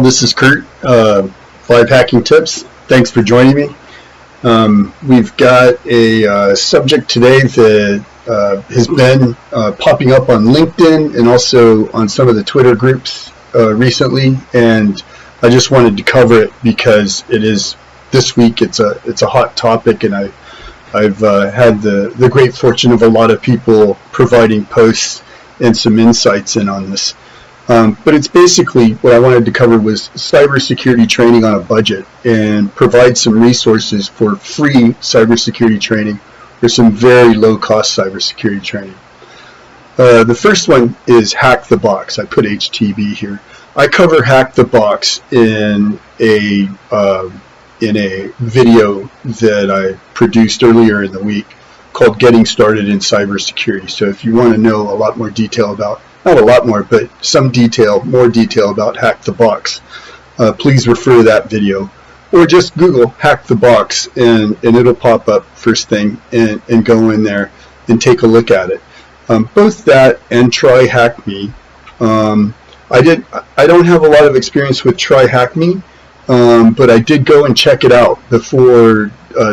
this is Kurt, 5 Hacking Tips. Thanks for joining me. We've got a subject today that has been popping up on LinkedIn and also on some of the Twitter groups recently, and I just wanted to cover it because it is this week. It's a hot topic, and I've had the great fortune of a lot of people providing posts and some insights in on this. But it's basically what I wanted to cover was cybersecurity training on a budget and provide some resources for free cybersecurity training or some very low-cost cybersecurity training. The first one is Hack the Box. I put HTB here. I cover Hack the Box in a video that I produced earlier in the week called Getting Started in Cybersecurity. So if you want to know a lot more detail about, not a lot more, but some more detail about Hack the Box, please refer to that video, or just Google Hack the Box and it'll pop up first thing, and go in there and take a look at it. Both that and TryHackMe. I don't have a lot of experience with TryHackMe, but I did go and check it out before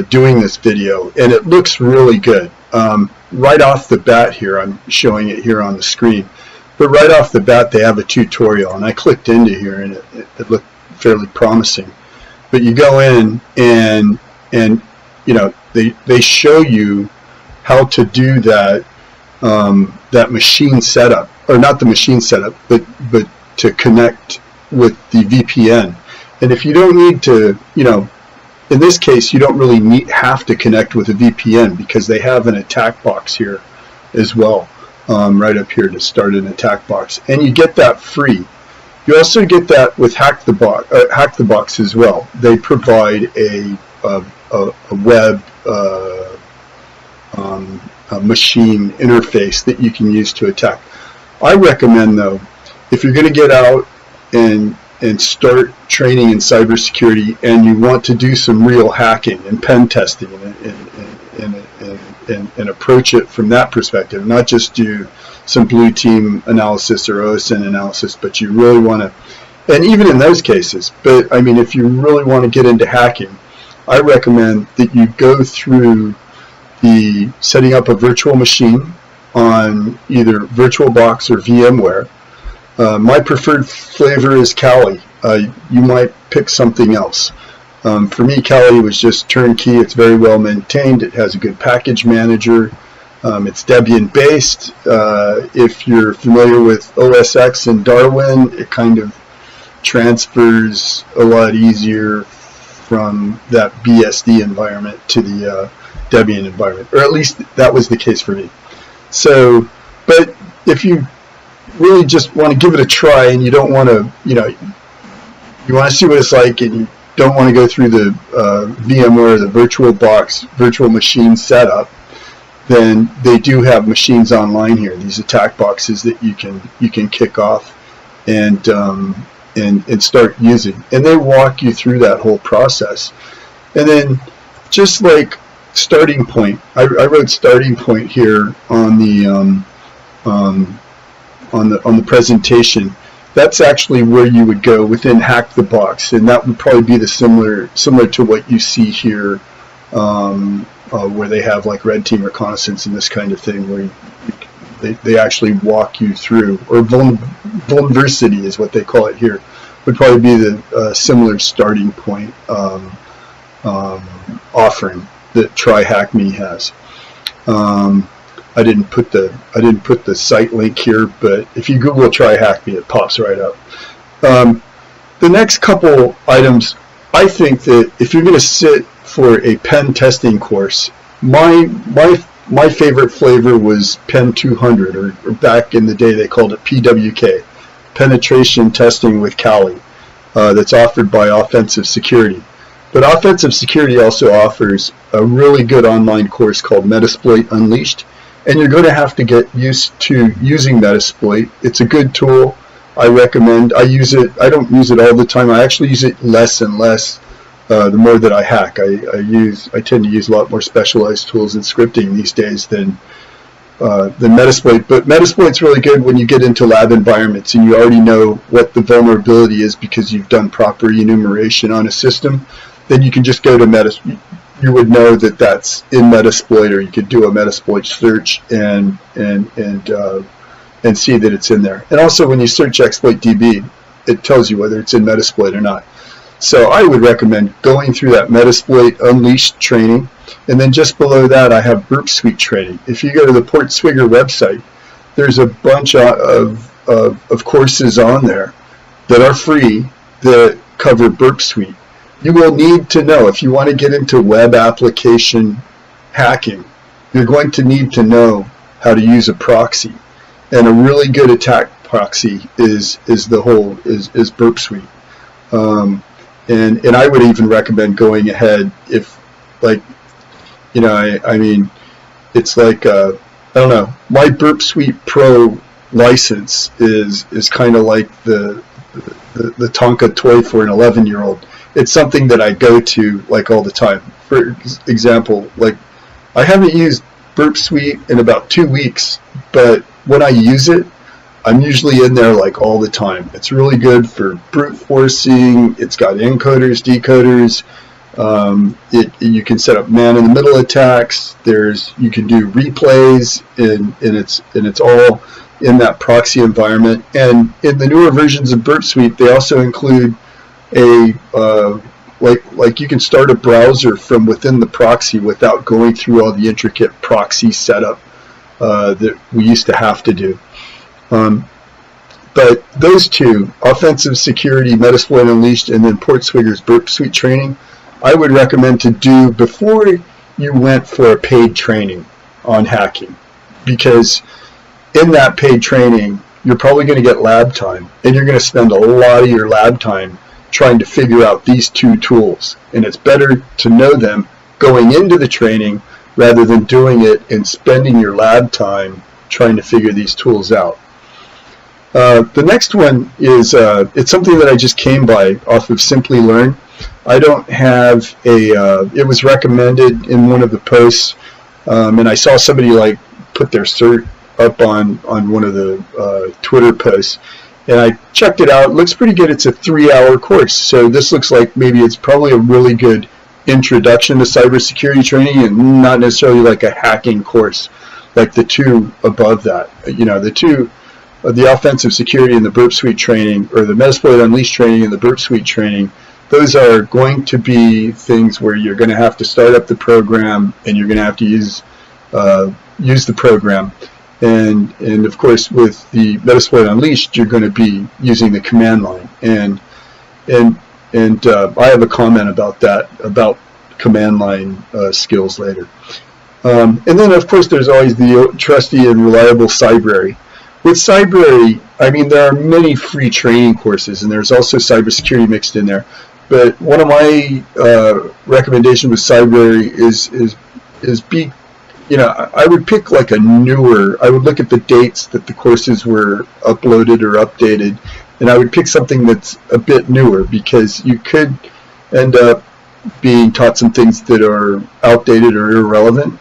doing this video, and it looks really good. Right off the bat here, I'm showing it here on the screen, but right off the bat they have a tutorial, and I clicked into here and it looked fairly promising. But you go in and you know, they show you how to do that that machine setup, or not the machine setup, but to connect with the VPN. And if you don't need to, you know, in this case, you don't really have to connect with a VPN, because they have an attack box here as well, right up here to start an attack box, and you get that free. You also get that with Hack the Box as well. They provide a web a machine interface that you can use to attack. I recommend, though, if you're going to get out and start training in cybersecurity and you want to do some real hacking and pen testing and approach it from that perspective, not just do some blue team analysis or OSINT analysis, but you really want to, and even in those cases, but I mean, if you really want to get into hacking, I recommend that you go through the setting up a virtual machine on either VirtualBox or VMware. My preferred flavor is Kali. You might pick something else. For me, Kali was just turnkey. It's very well maintained. It has a good package manager. It's Debian based. If you're familiar with OS X and Darwin, it kind of transfers a lot easier from that BSD environment to the Debian environment, or at least that was the case for me. So, but if you really just want to give it a try and you don't want to, you know, you want to see what it's like and you don't want to go through the VMware or the VirtualBox virtual machine setup, then they do have machines online here, these attack boxes that you can kick off and start using, and they walk you through that whole process. And then, just like starting point, I wrote starting point here on the presentation. That's actually where you would go within Hack the Box, and that would probably be the similar to what you see here, where they have like red team reconnaissance and this kind of thing, where they actually walk you through, or vulnerability is what they call it here, would probably be the similar starting point offering that TryHackMe has. I didn't put the site link here, but if you Google TryHackMe, it pops right up. The next couple items, I think that if you're going to sit for a pen testing course, my favorite flavor was Pen 200, or back in the day they called it PWK, Penetration Testing with Kali, that's offered by Offensive Security. But Offensive Security also offers a really good online course called Metasploit Unleashed, and you're going to have to get used to using Metasploit. It's a good tool. I recommend. I use it. I don't use it all the time. I actually use it less and less the more that I hack. I tend to use a lot more specialized tools in scripting these days than than Metasploit. But Metasploit's really good when you get into lab environments and you already know what the vulnerability is because you've done proper enumeration on a system. Then you can just go to Metasploit. You would know that that's in Metasploit, or you could do a Metasploit search and see that it's in there. And also, when you search ExploitDB, it tells you whether it's in Metasploit or not. So I would recommend going through that Metasploit Unleashed training, and then just below that I have BurpSuite Training. If you go to the Portswigger website, there's a bunch of courses on there that are free that cover BurpSuite. You will need to know, if you want to get into web application hacking, you're going to need to know how to use a proxy. And a really good attack proxy is BurpSuite. And I would even recommend going ahead if, like, you know, I mean, it's like, I don't know, my BurpSuite Pro license is kind of like the Tonka toy for an 11-year-old. It's something that I go to like all the time. For example, like, I haven't used BurpSuite in about 2 weeks, but when I use it, I'm usually in there like all the time. It's really good for brute forcing. It's got encoders, decoders. You can set up man-in-the-middle attacks. You can do replays, and it's all in that proxy environment. And in the newer versions of BurpSuite, they also include like you can start a browser from within the proxy without going through all the intricate proxy setup that we used to have to do. But those two, Offensive Security, Metasploit Unleashed, and then Portswigger's BurpSuite Training, I would recommend to do before you went for a paid training on hacking, because in that paid training, you're probably going to get lab time, and you're going to spend a lot of your lab time trying to figure out these two tools. And it's better to know them going into the training rather than doing it and spending your lab time trying to figure these tools out. The next one is, it's something that I just came by off of Simply Learn. I don't have it was recommended in one of the posts, and I saw somebody like put their cert up on one of the Twitter posts, and I checked it out. It looks pretty good. It's a 3-hour course, so this looks like maybe it's probably a really good introduction to cybersecurity training, and not necessarily like a hacking course like the two above that. You know, the Offensive Security and the BurpSuite Training, or the Metasploit Unleashed Training and the BurpSuite Training, those are going to be things where you're going to have to start up the program, and you're going to have to use the program. And of course, with the Metasploit Unleashed, you're going to be using the command line. And I have a comment about that, about command line skills later. And then, of course, there's always the trusty and reliable Cybrary. With Cybrary, I mean, there are many free training courses, and there's also cybersecurity mixed in there. But one of my recommendations with Cybrary is be, you know, I would pick like a newer, I would look at the dates that the courses were uploaded or updated, and I would pick something that's a bit newer, because you could end up being taught some things that are outdated or irrelevant.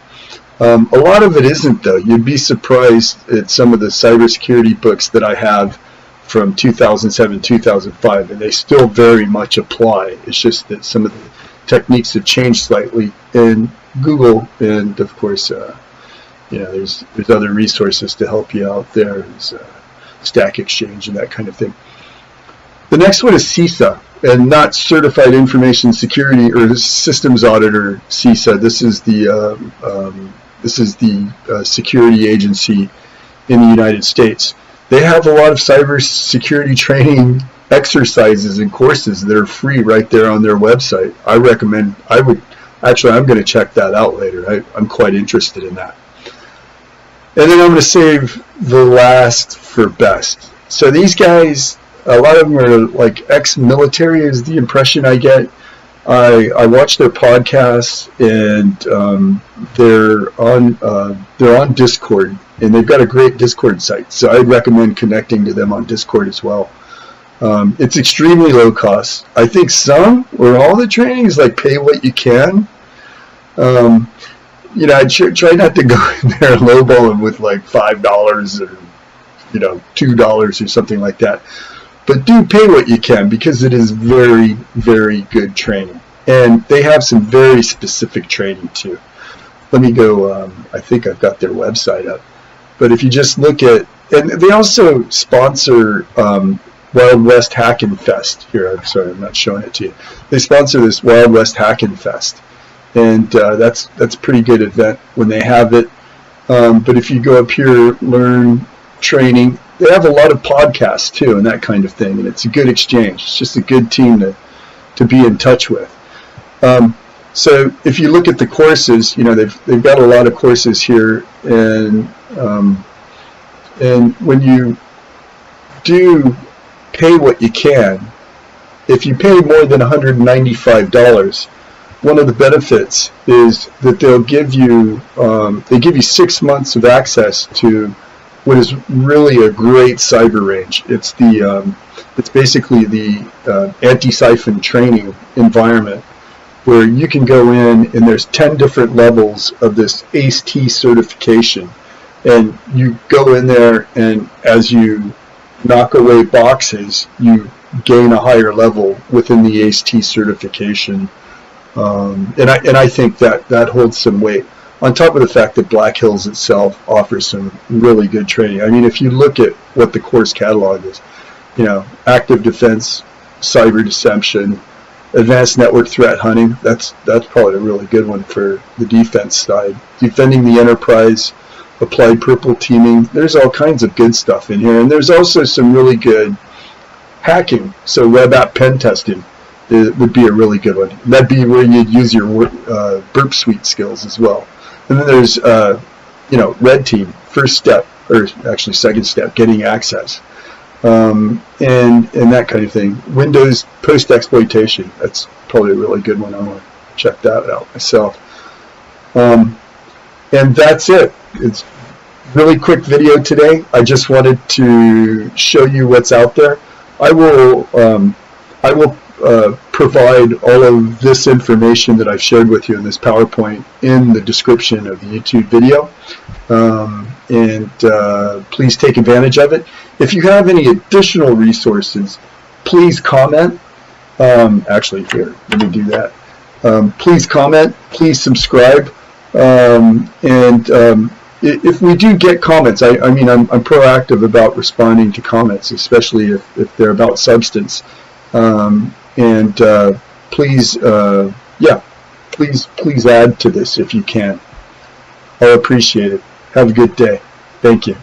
A lot of it isn't, though. You'd be surprised at some of the cybersecurity books that I have from 2007, 2005, and they still very much apply. It's just that some of the techniques have changed slightly. And Google, and of course, you know, there's other resources to help you out there. There's Stack Exchange and that kind of thing. The next one is CISA, and not Certified Information Security or Systems Auditor, CISA. This is the security agency in the United States. They have a lot of cybersecurity training exercises and courses that are free right there on their website. I'm going to check that out later. I'm quite interested in that. And then I'm going to save the last for best. So these guys, a lot of them are like ex-military is the impression I get. I watch their podcasts, and they're on Discord, and they've got a great Discord site. So I'd recommend connecting to them on Discord as well. It's extremely low cost. I think some or all the training is like pay what you can. you know, I try not to go in there and lowball them with like $5 or, you know, $2 or something like that. But do pay what you can, because it is very, very good training. And they have some very specific training too. Let me go, I think I've got their website up. But if you just look at, and they also sponsor Wild West Hackin' Fest. Here, I'm sorry, I'm not showing it to you. They sponsor this Wild West Hackin' Fest. And that's a pretty good event when they have it. But if you go up here, learn, training, they have a lot of podcasts too and that kind of thing. And it's a good exchange. It's just a good team to be in touch with. So if you look at the courses, you know, they've got a lot of courses here, and when you do pay what you can, if you pay more than $195, one of the benefits is that they'll give you 6 months of access to what is really a great cyber range. It's basically the anti-siphon training environment, where you can go in and there's 10 different levels of this ACE-T certification, and you go in there, and as you knock away boxes, you gain a higher level within the ACE-T certification, and I think that holds some weight, on top of the fact that Black Hills itself offers some really good training. I mean, if you look at what the course catalog is, you know, active defense, cyber deception, advanced network threat hunting, that's probably a really good one for the defense side. Defending the enterprise, applied purple teaming, there's all kinds of good stuff in here. And there's also some really good hacking. So web app pen testing would be a really good one. That'd be where you'd use your BurpSuite skills as well. And then there's, you know, red team, first step, or actually second step, getting access. And that kind of thing. Windows post-exploitation, that's probably a really good one. I want to check that out myself. And that's it. It's a really quick video today. I just wanted to show you what's out there. I will provide all of this information that I've shared with you in this PowerPoint in the description of the YouTube video. Please take advantage of it. If you have any additional resources, please comment. Actually, here, let me do that. Please comment, please subscribe, if we do get comments, I mean, I'm proactive about responding to comments, especially if they're about substance. Please, please add to this if you can. I'll appreciate it. Have a good day. Thank you.